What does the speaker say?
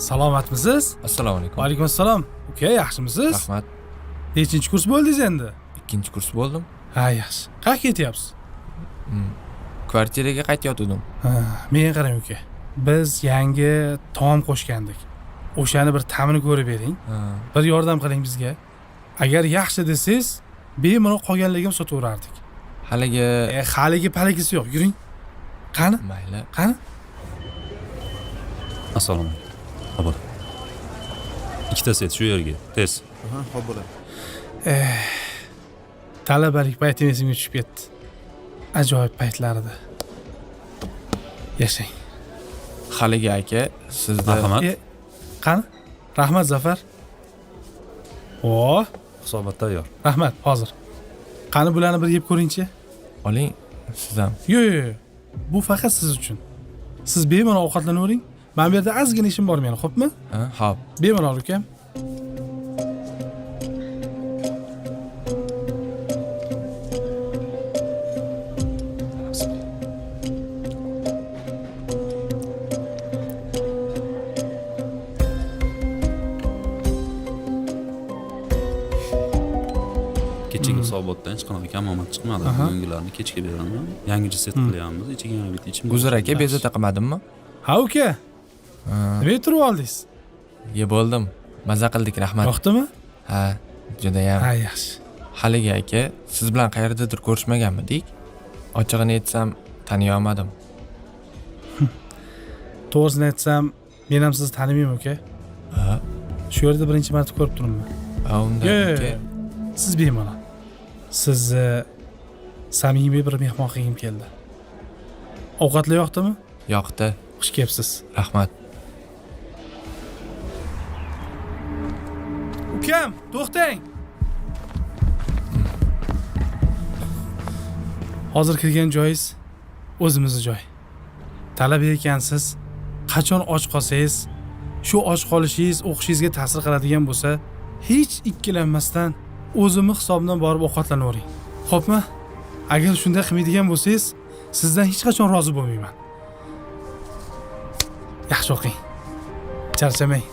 Salomatmisiz? Assalomu alaykum. Va alaykum assalom. Uka, yaxshimisiz? Rahmat. Nechinchi kurs bo'ldingiz endi? Ikkinchi kurs bo'ldim. Ha, yaxshi. Qayerga ketyapsiz? Kvartiraga qaytayotgandim. Ha, menga qarang uka. Biz yangi taom qo'shgandik. O'shani bir ta'mini ko'rib bering. Bir yordam qiling bizga. Agar yaxshi desangiz, bemalol qolganligim sotaverardik. Haligi paligisi yo'q. Yuring. Qani? Mayli. Qani? Assalomu alaykum. Obod. Ikkita set shu yerga. Tez. Xo'p bo'ladi. Talabalik paytim esimga tushib ketdi. Ajoyib paytlar edi. Yashang. Haligi aka, sizda Marhamat. Qani? Rahmat Zafar. Hisobot tayyor. Rahmat, hozir. Qani bularni bir yeb ko'ringchi. oling, siz ham. Yo'q. Bu faqat siz uchun. Siz bemalol ovqatlanavering. Men bu yerda ozgina ishim bor meni, xo'pmi? Xo'p. Bemalol ukam. Kechagi hisobotdan hech qanaqa kamomad chiqmadi. Bugungilarni kechga beraman. Yangicha set qilyapmiz. Ichiga yana bitta ichim. Guzar aka bezovta qilmadimmi? Ha uka. Nima turib oldingiz? Bo'ldim. Maza qildik, rahmat. Yo'qdimi? Ha, juda ham. Ha, yaxshi. Haligi aka, siz bilan qayerdadir ko'rishmaganmidik? Ochig'ini aytsam, taniy olmadim. To'g'risini aytsam, men ham sizni tanimayman uka. Shu yerda birinchi marta ko'rib turibman. Unda aka, Siz bemalol. Sizni samimiy bir mehmon qilgim keldi. Ovqatlar yoqdimi? yoqdi. Xush kelibsiz. Rahmat. Ukam, to'xtang. Hozir kirgan joyingiz o'zimizning joy. Talaba ekansiz, qachon och qolsangiz, shu och qolishingiz o'qishingizga ta'sir qiladigan bo'lsa, hech ikkilanmasdan o'zimni hisobimdan borib ovqatlanavering. Xo'pmi? Agar shunday qilmaydigan bo'lsangiz, sizdan hech qachon rozi bo'lmayman. Yaxshi o'qing. Charchamang.